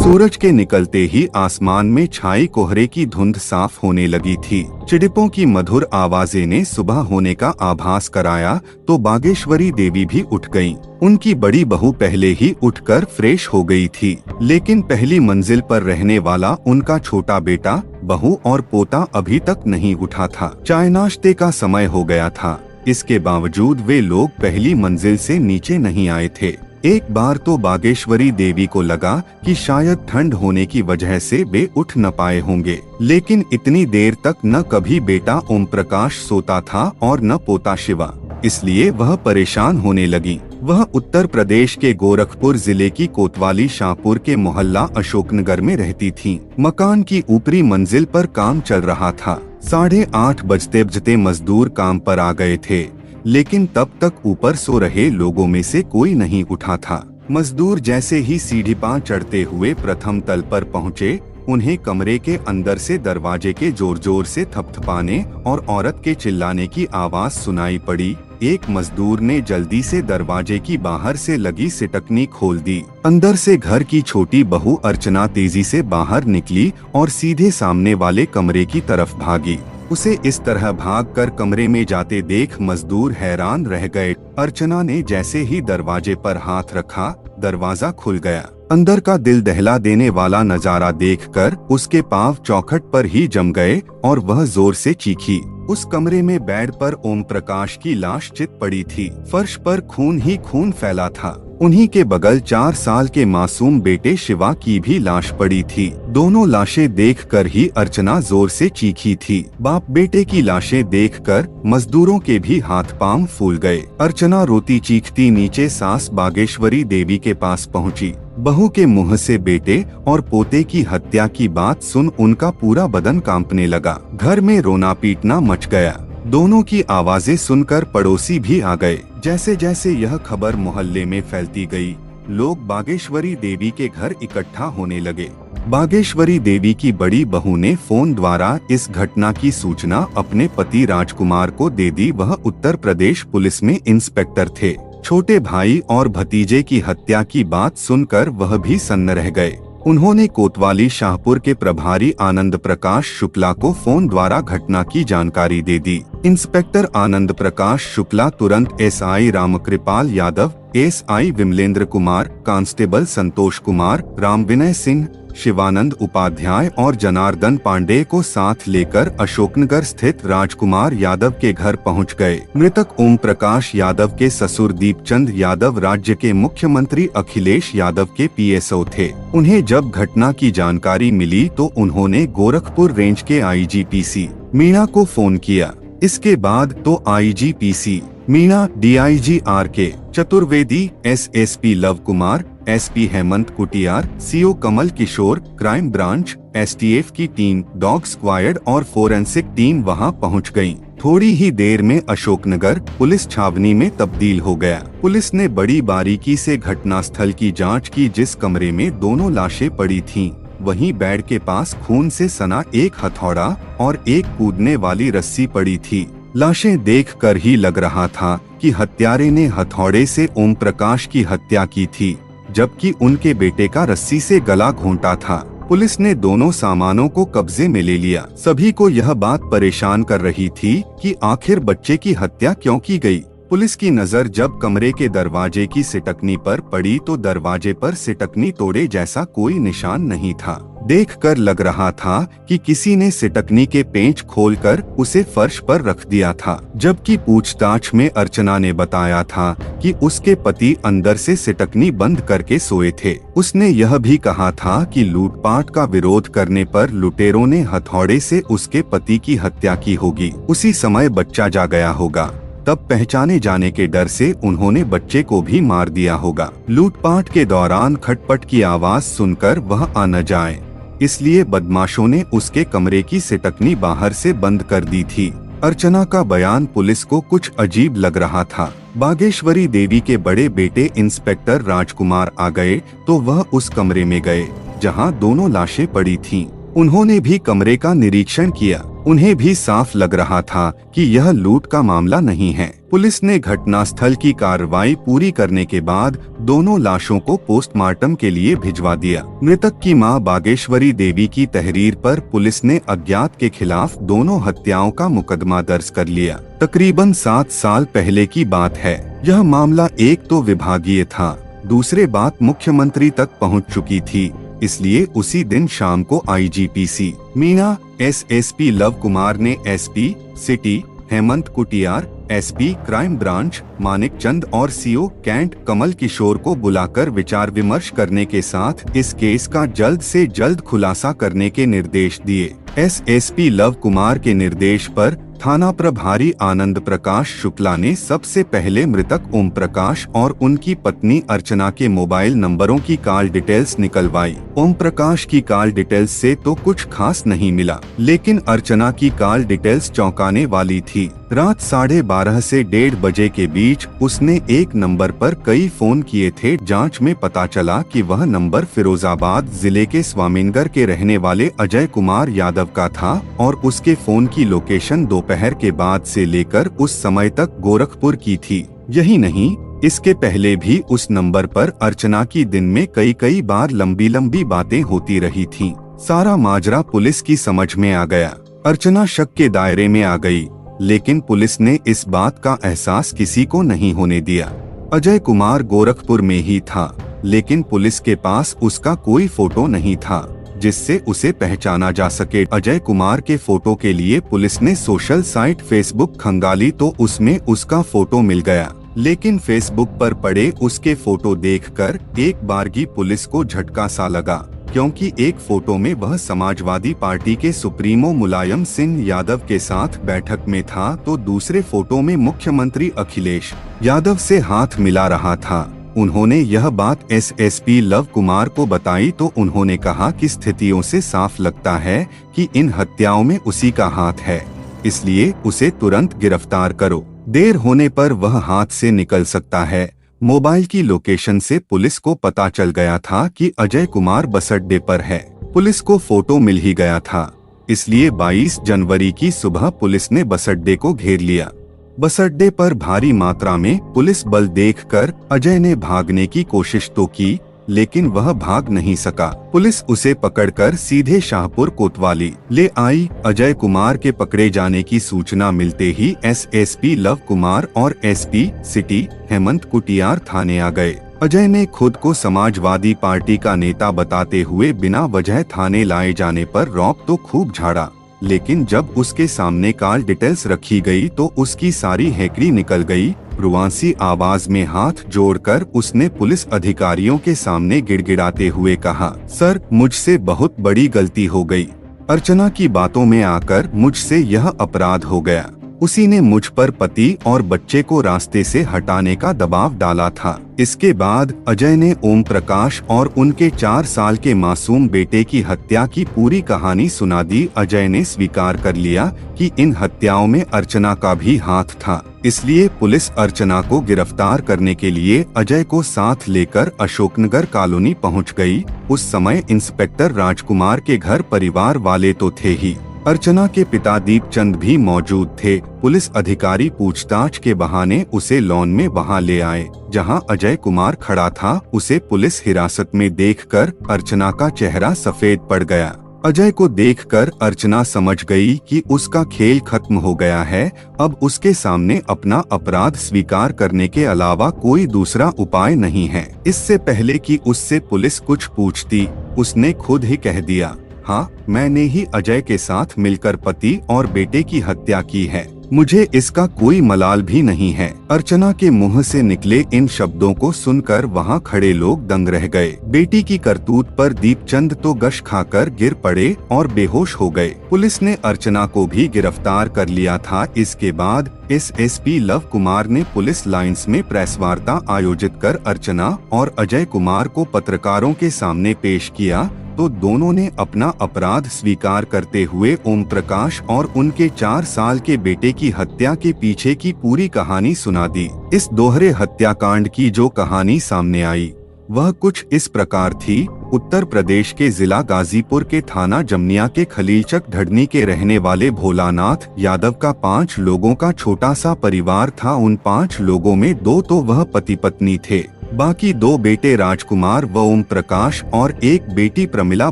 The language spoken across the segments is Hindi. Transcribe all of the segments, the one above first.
सूरज के निकलते ही आसमान में छाई कोहरे की धुंध साफ होने लगी थी। चिड़िपों की मधुर आवाजें ने सुबह होने का आभास कराया तो बागेश्वरी देवी भी उठ गईं। उनकी बड़ी बहू पहले ही उठकर फ्रेश हो गई थी, लेकिन पहली मंजिल पर रहने वाला उनका छोटा बेटा, बहू और पोता अभी तक नहीं उठा था। चाय नाश्ते का समय हो गया था, इसके बावजूद वे लोग पहली मंजिल से नीचे नहीं आए थे। एक बार तो बागेश्वरी देवी को लगा कि शायद ठंड होने की वजह से वे उठ न पाए होंगे, लेकिन इतनी देर तक न कभी बेटा ओम प्रकाश सोता था और न पोता शिवा, इसलिए वह परेशान होने लगी। वह उत्तर प्रदेश के गोरखपुर जिले की कोतवाली शाहपुर के मोहल्ला अशोकनगर में रहती थीं। मकान की ऊपरी मंजिल पर काम चल रहा था। 8:30 बजते मजदूर काम पर आ गए थे, लेकिन तब तक ऊपर सो रहे लोगों में से कोई नहीं उठा था। मजदूर जैसे ही सीढ़ी पर चढ़ते हुए प्रथम तल पर पहुँचे, उन्हें कमरे के अंदर से दरवाजे के जोर जोर से थपथपाने और औरत के चिल्लाने की आवाज सुनाई पड़ी। एक मजदूर ने जल्दी से दरवाजे की बाहर से लगी सिटकनी खोल दी। अंदर से घर की छोटी बहू अर्चना तेजी से बाहर निकली और सीधे सामने वाले कमरे की तरफ भागी। उसे इस तरह भागकर कमरे में जाते देख मजदूर हैरान रह गए। अर्चना ने जैसे ही दरवाजे पर हाथ रखा, दरवाजा खुल गया। अंदर का दिल दहला देने वाला नजारा देखकर उसके पांव चौखट पर ही जम गए और वह जोर से चीखी। उस कमरे में बेड पर ओम प्रकाश की लाश चित पड़ी थी। फर्श पर खून ही खून फैला था। उन्हीं के बगल 4 साल के मासूम बेटे शिवा की भी लाश पड़ी थी। दोनों लाशें देखकर ही अर्चना जोर से चीखी थी। बाप बेटे की लाशें देखकर मजदूरों के भी हाथ पांव फूल गए। अर्चना रोती चीखती नीचे सास बागेश्वरी देवी के पास पहुंची। बहू के मुंह से बेटे और पोते की हत्या की बात सुन उनका पूरा बदन कांपने लगा। घर में रोना पीटना मच गया। दोनों की आवाजें सुनकर पड़ोसी भी आ गए। जैसे जैसे यह खबर मोहल्ले में फैलती गई, लोग बागेश्वरी देवी के घर इकट्ठा होने लगे। बागेश्वरी देवी की बड़ी बहू ने फोन द्वारा इस घटना की सूचना अपने पति राजकुमार को दे दी। वह उत्तर प्रदेश पुलिस में इंस्पेक्टर थे। छोटे भाई और भतीजे की हत्या की बात सुनकर वह भी सन्न रह गए। उन्होंने कोतवाली शाहपुर के प्रभारी आनंद प्रकाश शुक्ला को फोन द्वारा घटना की जानकारी दे दी। इंस्पेक्टर आनंद प्रकाश शुक्ला तुरंत SI Ramkripal Yadav, SI Vimlendra Kumar, constable Santosh Kumar, Ram Vinay Singh, Shivanand Upadhyay और जनार्दन पांडे को साथ लेकर अशोकनगर स्थित राजकुमार यादव के घर पहुंच गए। मृतक ओम प्रकाश यादव के ससुर दीपचंद यादव राज्य के मुख्यमंत्री अखिलेश यादव के पीएसओ थे। उन्हें जब घटना की जानकारी मिली तो उन्होंने गोरखपुर रेंज के आईजीपीसी मीणा को फोन किया। इसके बाद तो IGPC Meena, DIG RK Chaturvedi, SSP Luv Kumar, SP Hemant Kutiyar, CO Kamal Kishore, crime branch, STF की टीम, डॉग स्क्वाड और फोरेंसिक टीम वहां पहुंच गयी। थोड़ी ही देर में अशोकनगर पुलिस छावनी में तब्दील हो गया। पुलिस ने बड़ी बारीकी से घटनास्थल की जांच की। जिस कमरे में दोनों लाशें पड़ी थीं, वहीं बेड के पास खून से सना एक हथौड़ा और एक कूदने वाली रस्सी पड़ी थी। लाशें देखकर ही लग रहा था कि हत्यारे ने हथौड़े से ओम प्रकाश की हत्या की थी, जबकि उनके बेटे का रस्सी से गला घोंटा था। पुलिस ने दोनों सामानों को कब्जे में ले लिया। सभी को यह बात परेशान कर रही थी कि आखिर बच्चे की हत्या क्यों की गई। पुलिस की नजर जब कमरे के दरवाजे की सिटकनी पर पड़ी तो दरवाजे पर सिटकनी तोड़े जैसा कोई निशान नहीं था। देखकर लग रहा था कि किसी ने सिटकनी के पेंच खोलकर उसे फर्श पर रख दिया था। जबकि पूछताछ में अर्चना ने बताया था कि उसके पति अंदर से सिटकनी बंद करके सोए थे। उसने यह भी कहा था कि लूटपाट का विरोध करने पर लुटेरों ने हथौड़े से उसके पति की हत्या की होगी। उसी समय बच्चा जा गया होगा, तब पहचाने जाने के डर से उन्होंने बच्चे को भी मार दिया होगा। लूटपाट के दौरान खटपट की आवाज सुनकर वह आ न जाए, इसलिए बदमाशों ने उसके कमरे की सिटकनी बाहर से बंद कर दी थी। अर्चना का बयान पुलिस को कुछ अजीब लग रहा था। बागेश्वरी देवी के बड़े बेटे इंस्पेक्टर राजकुमार आ गए तो वह उस कमरे में गए जहां दोनों लाशें पड़ी थीं। उन्होंने भी कमरे का निरीक्षण किया। उन्हें भी साफ लग रहा था कि यह लूट का मामला नहीं है। पुलिस ने घटनास्थल की कार्रवाई पूरी करने के बाद दोनों लाशों को पोस्टमार्टम के लिए भिजवा दिया। मृतक की मां बागेश्वरी देवी की तहरीर पर पुलिस ने अज्ञात के खिलाफ दोनों हत्याओं का मुकदमा दर्ज कर लिया। तकरीबन 7 साल पहले की बात है। यह मामला एक तो विभागीय था, दूसरे बात मुख्यमंत्री तक पहुंच चुकी थी। इसलिए उसी दिन शाम को आईजीपीसी मीना, एसएसपी लव कुमार ने SP city Hemant Kutiyar, SP crime branch Manik Chand और सीओ कैंट कमल किशोर को बुलाकर विचार विमर्श करने के साथ इस केस का जल्द से जल्द खुलासा करने के निर्देश दिए। एसएसपी लव कुमार के निर्देश पर थाना प्रभारी आनंद प्रकाश शुक्ला ने सबसे पहले मृतक ओम प्रकाश और उनकी पत्नी अर्चना के मोबाइल नंबरों की कॉल डिटेल्स निकलवाई। ओम प्रकाश की कॉल डिटेल्स से तो कुछ खास नहीं मिला, लेकिन अर्चना की कॉल डिटेल्स चौंकाने वाली थी। रात 12:30 से 1:30 बजे के बीच उसने एक नंबर पर कई फोन किए थे। जांच में पता चला कि वह नंबर फिरोजाबाद जिले के स्वामीनगर के रहने वाले अजय कुमार यादव का था और उसके फोन की लोकेशन दोपहर के बाद से लेकर उस समय तक गोरखपुर की थी। यही नहीं, इसके पहले भी उस नंबर पर अर्चना की दिन में कई बार लंबी बातें होती रही थीं। सारा माजरा पुलिस की समझ में आ गया। अर्चना शक के दायरे में आ गई, लेकिन पुलिस ने इस बात का एहसास किसी को नहीं होने दिया। अजय कुमार गोरखपुर में ही था, लेकिन पुलिस के पास उसका कोई फोटो नहीं था जिससे उसे पहचाना जा सके। अजय कुमार के फोटो के लिए पुलिस ने सोशल साइट फेसबुक खंगाली तो उसमें उसका फोटो मिल गया, लेकिन फेसबुक पर पड़े उसके फोटो देखकर एक बारगी पुलिस को झटका सा लगा, क्योंकि एक फोटो में वह समाजवादी पार्टी के सुप्रीमो मुलायम सिंह यादव के साथ बैठक में था, तो दूसरे फोटो में मुख्यमंत्री अखिलेश यादव से हाथ मिला रहा था। उन्होंने यह बात एसएसपी लव कुमार को बताई तो उन्होंने कहा कि स्थितियों से साफ लगता है कि इन हत्याओं में उसी का हाथ है, इसलिए उसे तुरंत गिरफ्तार करो। देर होने पर वह हाथ से निकल सकता है। मोबाइल की लोकेशन से पुलिस को पता चल गया था कि अजय कुमार बस अड्डे पर है। पुलिस को फोटो मिल ही गया था, इसलिए 22 जनवरी की सुबह पुलिस ने बस अड्डे को घेर लिया। बस अड्डे पर भारी मात्रा में पुलिस बल देखकर अजय ने भागने की कोशिश तो की, लेकिन वह भाग नहीं सका। पुलिस उसे पकड़कर सीधे शाहपुर कोतवाली ले आई। अजय कुमार के पकड़े जाने की सूचना मिलते ही एसएसपी लव कुमार और एसपी सिटी हेमंत कुटियार थाने आ गए। अजय ने खुद को समाजवादी पार्टी का नेता बताते हुए बिना वजह थाने लाए जाने पर रौब तो खूब झाड़ा, लेकिन जब उसके सामने कॉल डिटेल्स रखी गई तो उसकी सारी हैकड़ी निकल गई। रुआंसी आवाज में हाथ जोड़कर उसने पुलिस अधिकारियों के सामने गिड़गिड़ाते हुए कहा, सर, मुझसे बहुत बड़ी गलती हो गई। अर्चना की बातों में आकर मुझसे यह अपराध हो गया। उसी ने मुझ पर पति और बच्चे को रास्ते से हटाने का दबाव डाला था। इसके बाद अजय ने ओम प्रकाश और उनके 4 साल के मासूम बेटे की हत्या की पूरी कहानी सुना दी। अजय ने स्वीकार कर लिया कि इन हत्याओं में अर्चना का भी हाथ था, इसलिए पुलिस अर्चना को गिरफ्तार करने के लिए अजय को साथ लेकर अशोकनगर कॉलोनी पहुंच गई। उस समय इंस्पेक्टर राजकुमार के घर परिवार वाले तो थे ही, अर्चना के पिता दीपचंद भी मौजूद थे। पुलिस अधिकारी पूछताछ के बहाने उसे लॉन में वहां ले आए, जहां अजय कुमार खड़ा था। उसे पुलिस हिरासत में देखकर अर्चना का चेहरा सफेद पड़ गया। अजय को देखकर अर्चना समझ गई कि उसका खेल खत्म हो गया है। अब उसके सामने अपना अपराध स्वीकार करने के अलावा कोई दूसरा उपाय नहीं है। इससे पहले कि उससे पुलिस कुछ पूछती, उसने खुद ही कह दिया, हाँ, मैंने ही अजय के साथ मिलकर पति और बेटे की हत्या की है। मुझे इसका कोई मलाल भी नहीं है। अर्चना के मुंह से निकले इन शब्दों को सुनकर वहां खड़े लोग दंग रह गए। बेटी की करतूत पर दीपचंद तो गश खाकर गिर पड़े और बेहोश हो गए। पुलिस ने अर्चना को भी गिरफ्तार कर लिया था। इसके बाद एसएसपी लव कुमार ने पुलिस लाइंस में प्रेस वार्ता आयोजित कर अर्चना और अजय कुमार को पत्रकारों के सामने पेश किया, तो दोनों ने अपना अपराध स्वीकार करते हुए ओम प्रकाश और उनके 4 साल के बेटे की हत्या के पीछे की पूरी कहानी सुना दी। इस दोहरे हत्याकांड की जो कहानी सामने आई, वह कुछ इस प्रकार थी। उत्तर प्रदेश के जिला गाजीपुर के थाना जमनिया के खलीलचक ढड़नी के रहने वाले भोलानाथ यादव का 5 लोगों का छोटा सा परिवार था। उन 5 लोगों में 2 तो वह पति पत्नी थे, बाकी 2 बेटे राजकुमार व ओम प्रकाश और एक बेटी प्रमिला।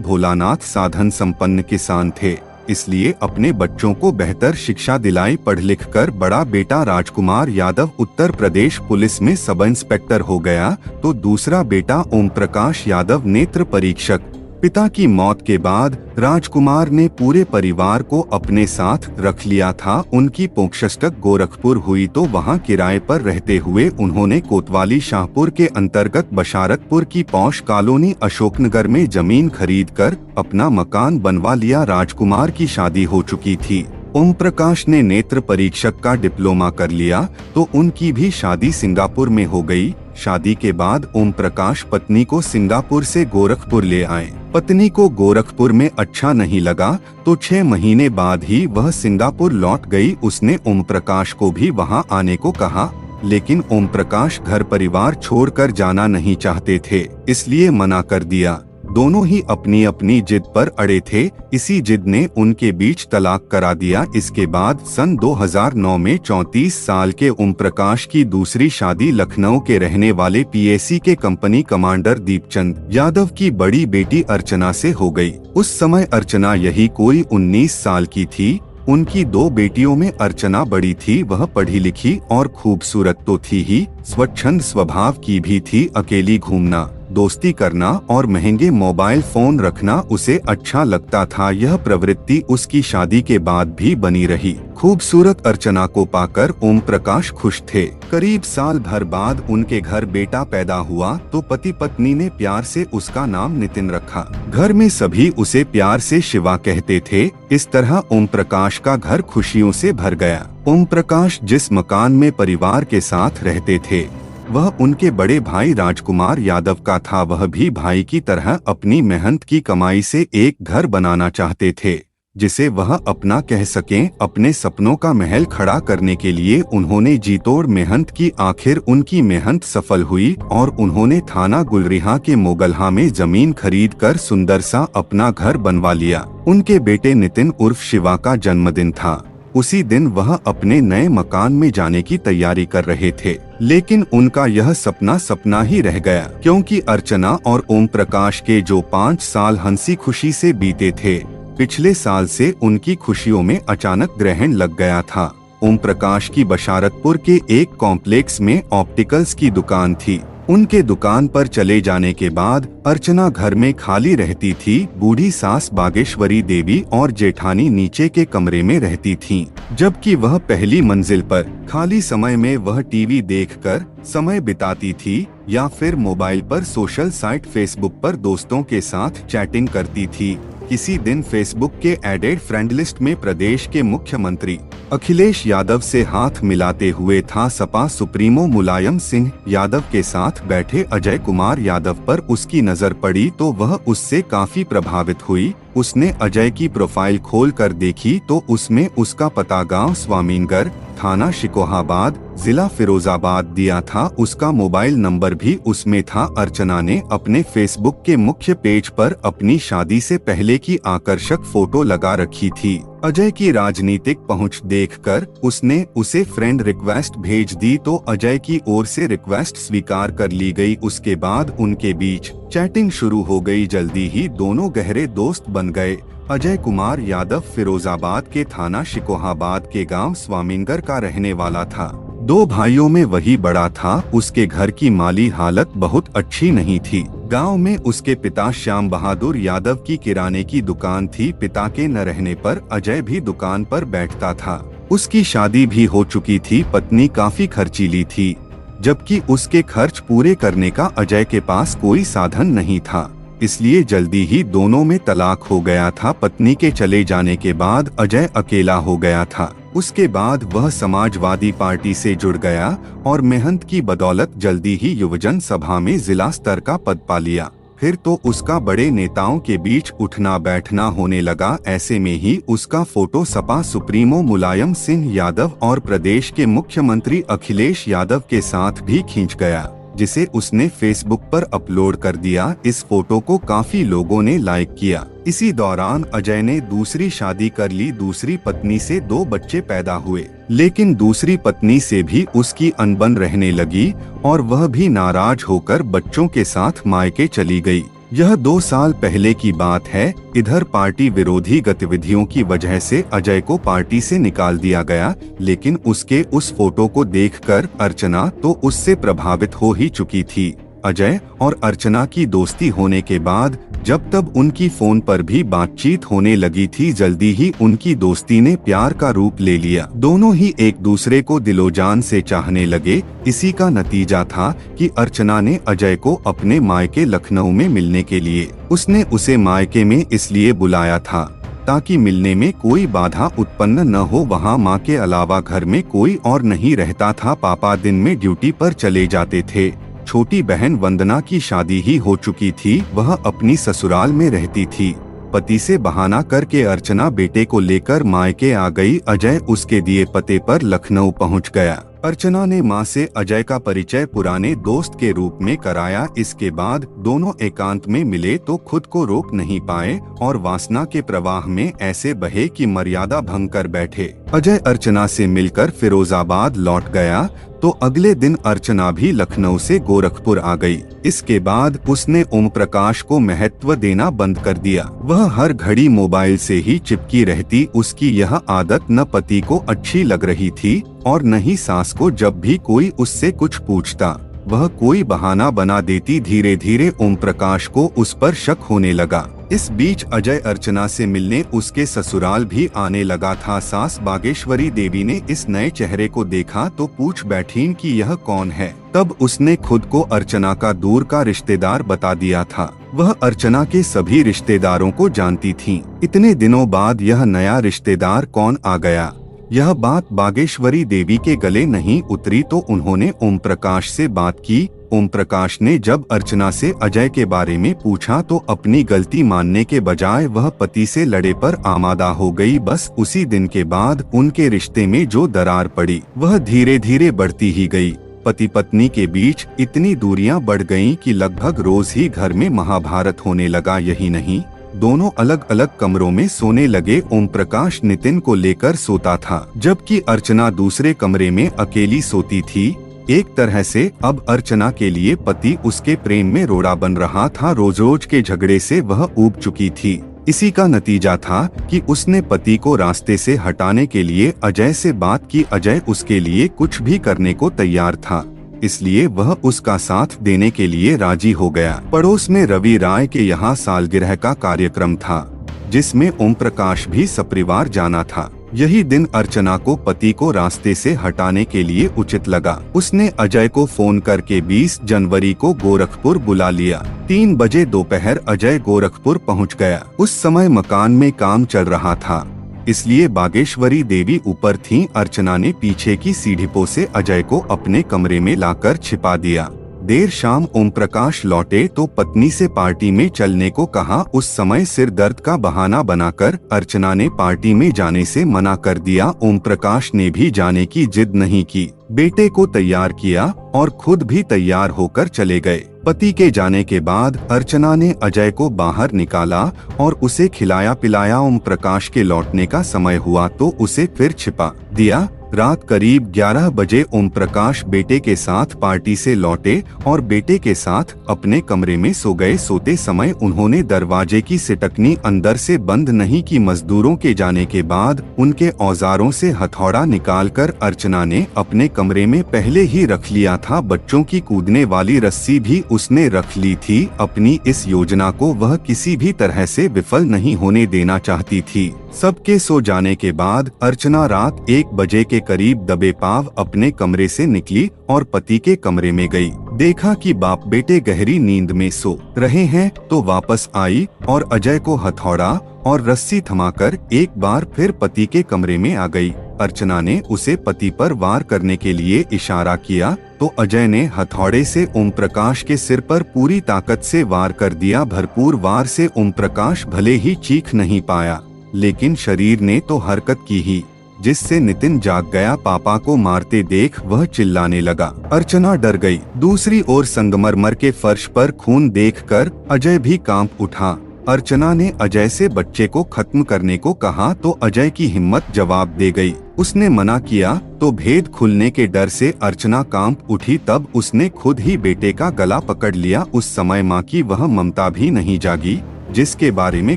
भोलानाथ साधन संपन्न किसान थे, इसलिए अपने बच्चों को बेहतर शिक्षा दिलाई। पढ़ लिख कर बड़ा बेटा राजकुमार यादव उत्तर प्रदेश पुलिस में सब इंस्पेक्टर हो गया, तो दूसरा बेटा ओम प्रकाश यादव नेत्र परीक्षक। पिता की मौत के बाद राजकुमार ने पूरे परिवार को अपने साथ रख लिया था। उनकी पोंक्षष्टक गोरखपुर हुई तो वहां किराए पर रहते हुए उन्होंने कोतवाली शाहपुर के अंतर्गत बशारतपुर की पौष कॉलोनी अशोकनगर में जमीन खरीदकर अपना मकान बनवा लिया। राजकुमार की शादी हो चुकी थी। ओम प्रकाश ने नेत्र परीक्षक का डिप्लोमा कर लिया तो उनकी भी शादी सिंगापुर में हो गई। शादी के बाद ओम प्रकाश पत्नी को सिंगापुर से गोरखपुर ले आए। पत्नी को गोरखपुर में अच्छा नहीं लगा तो 6 महीने बाद ही वह सिंगापुर लौट गई। उसने ओम प्रकाश को भी वहां आने को कहा, लेकिन ओम प्रकाश घर परिवार छोड़कर जाना नहीं चाहते थे, इसलिए मना कर दिया। दोनों ही अपनी अपनी जिद पर अड़े थे। इसी जिद ने उनके बीच तलाक करा दिया। इसके बाद सन 2009 में 34 साल के ओम प्रकाश की दूसरी शादी लखनऊ के रहने वाले पीएसी के कंपनी कमांडर दीपचंद यादव की बड़ी बेटी अर्चना से हो गई। उस समय अर्चना यही कोई 19 साल की थी। उनकी 2 बेटियों में अर्चना बड़ी थी। वह पढ़ी लिखी और खूबसूरत तो थी ही, स्वच्छंद स्वभाव की भी थी। अकेली घूमना, दोस्ती करना और महंगे मोबाइल फोन रखना उसे अच्छा लगता था। यह प्रवृत्ति उसकी शादी के बाद भी बनी रही। खूबसूरत अर्चना को पाकर ओम प्रकाश खुश थे। करीब साल भर बाद उनके घर बेटा पैदा हुआ तो पति पत्नी ने प्यार से उसका नाम नितिन रखा। घर में सभी उसे प्यार से शिवा कहते थे। इस तरह ओम प्रकाश का घर खुशियों से भर गया। ओम प्रकाश जिस मकान में परिवार के साथ रहते थे वह उनके बड़े भाई राजकुमार यादव का था। वह भी भाई की तरह अपनी मेहनत की कमाई से एक घर बनाना चाहते थे जिसे वह अपना कह सकें। अपने सपनों का महल खड़ा करने के लिए उन्होंने जी तोड़ मेहनत की। आखिर उनकी मेहनत सफल हुई और उन्होंने थाना गुलरिहा के मोगलहा में जमीन खरीदकर सुंदर सा अपना घर बनवा लिया। उनके बेटे नितिन उर्फ शिवा का जन्मदिन था। उसी दिन वह अपने नए मकान में जाने की तैयारी कर रहे थे, लेकिन उनका यह सपना सपना ही रह गया, क्योंकि अर्चना और ओम प्रकाश के जो 5 साल हंसी खुशी से बीते थे, पिछले साल से उनकी खुशियों में अचानक ग्रहण लग गया था। ओम प्रकाश की बशारतपुर के एक कॉम्प्लेक्स में ऑप्टिकल्स की दुकान थी। उनके दुकान पर चले जाने के बाद अर्चना घर में खाली रहती थी। बूढ़ी सास बागेश्वरी देवी और जेठानी नीचे के कमरे में रहती थीं, जबकि वह पहली मंजिल पर खाली समय में वह टीवी देखकर समय बिताती थी या फिर मोबाइल पर सोशल साइट फेसबुक पर दोस्तों के साथ चैटिंग करती थी। किसी दिन फेसबुक के एडेड फ्रेंड लिस्ट में प्रदेश के मुख्यमंत्री अखिलेश यादव से हाथ मिलाते हुए था सपा सुप्रीमो मुलायम सिंह यादव के साथ बैठे अजय कुमार यादव पर उसकी नजर पड़ी तो वह उससे काफी प्रभावित हुई। उसने अजय की प्रोफाइल खोल कर देखी तो उसमें उसका पता गांव स्वामीनगर, थाना शिकोहाबाद, जिला फिरोजाबाद दिया था। उसका मोबाइल नंबर भी उसमें था। अर्चना ने अपने फेसबुक के मुख्य पेज पर अपनी शादी से पहले की आकर्षक फोटो लगा रखी थी। अजय की राजनीतिक पहुंच देखकर उसने उसे फ्रेंड रिक्वेस्ट भेज दी तो अजय की ओर से रिक्वेस्ट स्वीकार कर ली गई। उसके बाद उनके बीच चैटिंग शुरू हो गई। जल्दी ही दोनों गहरे दोस्त बन गए। अजय कुमार यादव फिरोजाबाद के थाना शिकोहाबाद के गांव स्वामीनगर का रहने वाला था। 2 भाइयों में वही बड़ा था। उसके घर की माली हालत बहुत अच्छी नहीं थी। गांव में उसके पिता श्याम बहादुर यादव की किराने की दुकान थी। पिता के न रहने पर अजय भी दुकान पर बैठता था। उसकी शादी भी हो चुकी थी। पत्नी काफी खर्चीली थी, जबकि उसके खर्च पूरे करने का अजय के पास कोई साधन नहीं था, इसलिए जल्दी ही दोनों में तलाक हो गया था। पत्नी के चले जाने के बाद अजय अकेला हो गया था। उसके बाद वह समाजवादी पार्टी से जुड़ गया और मेहनत की बदौलत जल्दी ही युवजन सभा में जिला स्तर का पद पा लिया। फिर तो उसका बड़े नेताओं के बीच उठना बैठना होने लगा। ऐसे में ही उसका फोटो सपा सुप्रीमो मुलायम सिंह यादव और प्रदेश के मुख्यमंत्री अखिलेश यादव के साथ भी खींच गया। जिसे उसने फेसबुक पर अपलोड कर दिया। इस फोटो को काफी लोगों ने लाइक किया। इसी दौरान अजय ने दूसरी शादी कर ली। दूसरी पत्नी से 2 बच्चे पैदा हुए, लेकिन दूसरी पत्नी से भी उसकी अनबन रहने लगी और वह भी नाराज होकर बच्चों के साथ मायके चली गई। यह 2 साल पहले की बात है। इधर पार्टी विरोधी गतिविधियों की वजह से अजय को पार्टी से निकाल दिया गया, लेकिन उसके उस फोटो को देखकर अर्चना तो उससे प्रभावित हो ही चुकी थी। अजय और अर्चना की दोस्ती होने के बाद जब तब उनकी फोन पर भी बातचीत होने लगी थी। जल्दी ही उनकी दोस्ती ने प्यार का रूप ले लिया। दोनों ही एक दूसरे को दिलोजान से चाहने लगे। इसी का नतीजा था कि अर्चना ने अजय को अपने मायके लखनऊ में मिलने के लिए, उसने उसे मायके में इसलिए बुलाया था ताकि मिलने में कोई बाधा उत्पन्न न हो। वहाँ माँ के अलावा घर में कोई और नहीं रहता था। पापा दिन में ड्यूटी पर चले जाते थे। छोटी बहन वंदना की शादी ही हो चुकी थी, वह अपनी ससुराल में रहती थी। पति से बहाना करके अर्चना बेटे को लेकर मायके आ गई। अजय उसके दिए पते पर लखनऊ पहुंच गया। अर्चना ने मां से अजय का परिचय पुराने दोस्त के रूप में कराया। इसके बाद दोनों एकांत में मिले तो खुद को रोक नहीं पाए और वासना के प्रवाह में ऐसे बहे कि मर्यादा भंग कर बैठे। अजय अर्चना से मिलकर फिरोजाबाद लौट गया तो अगले दिन अर्चना भी लखनऊ से गोरखपुर आ गई। इसके बाद उसने ओम प्रकाश को महत्व देना बंद कर दिया। वह हर घड़ी मोबाइल से ही चिपकी रहती। उसकी यह आदत न पति को अच्छी लग रही थी और न ही सास को। जब भी कोई उससे कुछ पूछता वह कोई बहाना बना देती। धीरे धीरे ओम प्रकाश को उस पर शक होने लगा। इस बीच अजय अर्चना से मिलने उसके ससुराल भी आने लगा था। सास बागेश्वरी देवी ने इस नए चेहरे को देखा तो पूछ बैठीं कि यह कौन है। तब उसने खुद को अर्चना का दूर का रिश्तेदार बता दिया था। वह अर्चना के सभी रिश्तेदारों को जानती थी। इतने दिनों बाद यह नया रिश्तेदार कौन आ गया, यह बात बागेश्वरी देवी के गले नहीं उतरी तो उन्होंने ओम प्रकाश से बात की। ओम प्रकाश ने जब अर्चना से अजय के बारे में पूछा तो अपनी गलती मानने के बजाय वह पति से लड़े पर आमादा हो गई। बस उसी दिन के बाद उनके रिश्ते में जो दरार पड़ी वह धीरे धीरे बढ़ती ही गई। पति पत्नी के बीच इतनी दूरियां बढ़ गईं कि लगभग रोज ही घर में महाभारत होने लगा। यही नहीं, दोनों अलग अलग कमरों में सोने लगे। ओम प्रकाश नितिन को लेकर सोता था, जबकि अर्चना दूसरे कमरे में अकेली सोती थी। एक तरह से अब अर्चना के लिए पति उसके प्रेम में रोड़ा बन रहा था। रोज रोज के झगड़े से वह ऊब चुकी थी। इसी का नतीजा था कि उसने पति को रास्ते से हटाने के लिए अजय से बात की। अजय उसके लिए कुछ भी करने को तैयार था, इसलिए वह उसका साथ देने के लिए राजी हो गया। पड़ोस में रवि राय के यहाँ सालगिरह का कार्यक्रम था, जिसमें ओम प्रकाश भी सपरिवार जाना था। यही दिन अर्चना को पति को रास्ते से हटाने के लिए उचित लगा। उसने अजय को फोन करके 20 जनवरी को गोरखपुर बुला लिया। 3 बजे दोपहर अजय गोरखपुर पहुंच गया। उस समय मकान में काम चल रहा था, इसलिए बागेश्वरी देवी ऊपर थीं। अर्चना ने पीछे की सीढ़ीपों से अजय को अपने कमरे में लाकर छिपा दिया। देर शाम ओम प्रकाश लौटे तो पत्नी से पार्टी में चलने को कहा। उस समय सिर दर्द का बहाना बनाकर अर्चना ने पार्टी में जाने से मना कर दिया। ओम प्रकाश ने भी जाने की जिद नहीं की, बेटे को तैयार किया और खुद भी तैयार होकर चले गए। पति के जाने के बाद अर्चना ने अजय को बाहर निकाला और उसे खिलाया पिलाया। ओम प्रकाश के लौटने का समय हुआ तो उसे फिर छिपा दिया। रात करीब 11 बजे ओम प्रकाश बेटे के साथ पार्टी से लौटे और बेटे के साथ अपने कमरे में सो गए। सोते समय उन्होंने दरवाजे की सिटकनी अंदर से बंद नहीं की। मजदूरों के जाने के बाद उनके औजारों से हथौड़ा निकालकर अर्चना ने अपने कमरे में पहले ही रख लिया था। बच्चों की कूदने वाली रस्सी भी उसने रख ली थी। अपनी इस योजना को वह किसी भी तरह से विफल नहीं होने देना चाहती थी। सबके सो जाने के बाद अर्चना रात 1 बजे के करीब दबे पांव अपने कमरे से निकली और पति के कमरे में गई। देखा कि बाप बेटे गहरी नींद में सो रहे हैं तो वापस आई और अजय को हथौड़ा और रस्सी थमाकर एक बार फिर पति के कमरे में आ गई। अर्चना ने उसे पति पर वार करने के लिए इशारा किया तो अजय ने हथौड़े से ओम प्रकाश के सिर पर पूरी ताकत से वार कर दिया। भरपूर वार से ओम प्रकाश भले ही चीख नहीं पाया, लेकिन शरीर ने तो हरकत की ही। जिससे नितिन जाग गया। पापा को मारते देख वह चिल्लाने लगा। अर्चना डर गई। दूसरी ओर संगमरमर के फर्श पर खून देखकर अजय भी कांप उठा। अर्चना ने अजय से बच्चे को खत्म करने को कहा तो अजय की हिम्मत जवाब दे गई। उसने मना किया तो भेद खुलने के डर से अर्चना कांप उठी। तब उसने खुद ही बेटे का गला पकड़ लिया। उस समय माँ की वह ममता भी नहीं जागी जिसके बारे में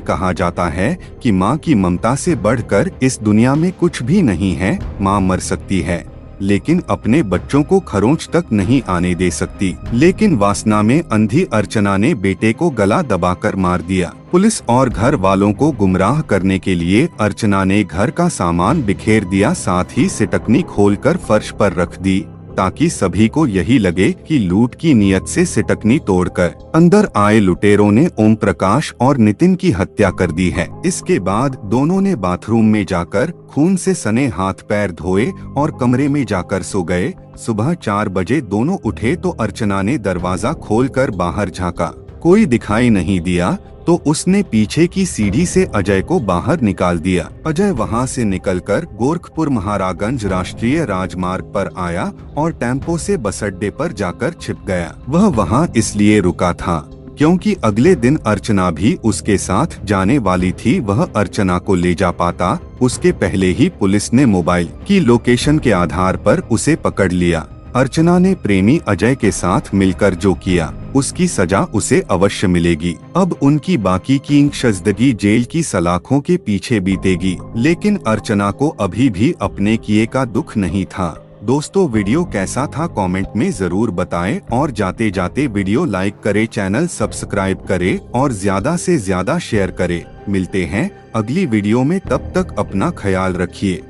कहा जाता है कि माँ की ममता से बढ़कर इस दुनिया में कुछ भी नहीं है। माँ मर सकती है लेकिन अपने बच्चों को खरोंच तक नहीं आने दे सकती। लेकिन वासना में अंधी अर्चना ने बेटे को गला दबाकर मार दिया। पुलिस और घर वालों को गुमराह करने के लिए अर्चना ने घर का सामान बिखेर दिया। साथ ही सिटकनी खोलकर फर्श पर रख दी ताकि सभी को यही लगे कि लूट की नियत से सिटकनी तोड़कर अंदर आए लुटेरों ने ओम प्रकाश और नितिन की हत्या कर दी है। इसके बाद दोनों ने बाथरूम में जाकर खून से सने हाथ पैर धोए और कमरे में जाकर सो गए। सुबह 4 बजे दोनों उठे तो अर्चना ने दरवाजा खोलकर बाहर झांका। कोई दिखाई नहीं दिया तो उसने पीछे की सीढ़ी से अजय को बाहर निकाल दिया। अजय वहां से निकलकर गोरखपुर महाराजगंज राष्ट्रीय राजमार्ग पर आया और टेम्पो से बस अड्डे पर जाकर छिप गया। वह वहां इसलिए रुका था क्योंकि अगले दिन अर्चना भी उसके साथ जाने वाली थी। वह अर्चना को ले जा पाता उसके पहले ही पुलिस ने मोबाइल की लोकेशन के आधार पर उसे पकड़ लिया। अर्चना ने प्रेमी अजय के साथ मिलकर जो किया उसकी सजा उसे अवश्य मिलेगी। अब उनकी बाकी की शज़दगी जेल की सलाखों के पीछे बीतेगी। लेकिन अर्चना को अभी भी अपने किए का दुख नहीं था। दोस्तों वीडियो कैसा था कमेंट में जरूर बताएं और जाते जाते वीडियो लाइक करें, चैनल सब्सक्राइब करें और ज्यादा से ज्यादा शेयर करें। मिलते हैं अगली वीडियो में, तब तक अपना ख्याल रखिए।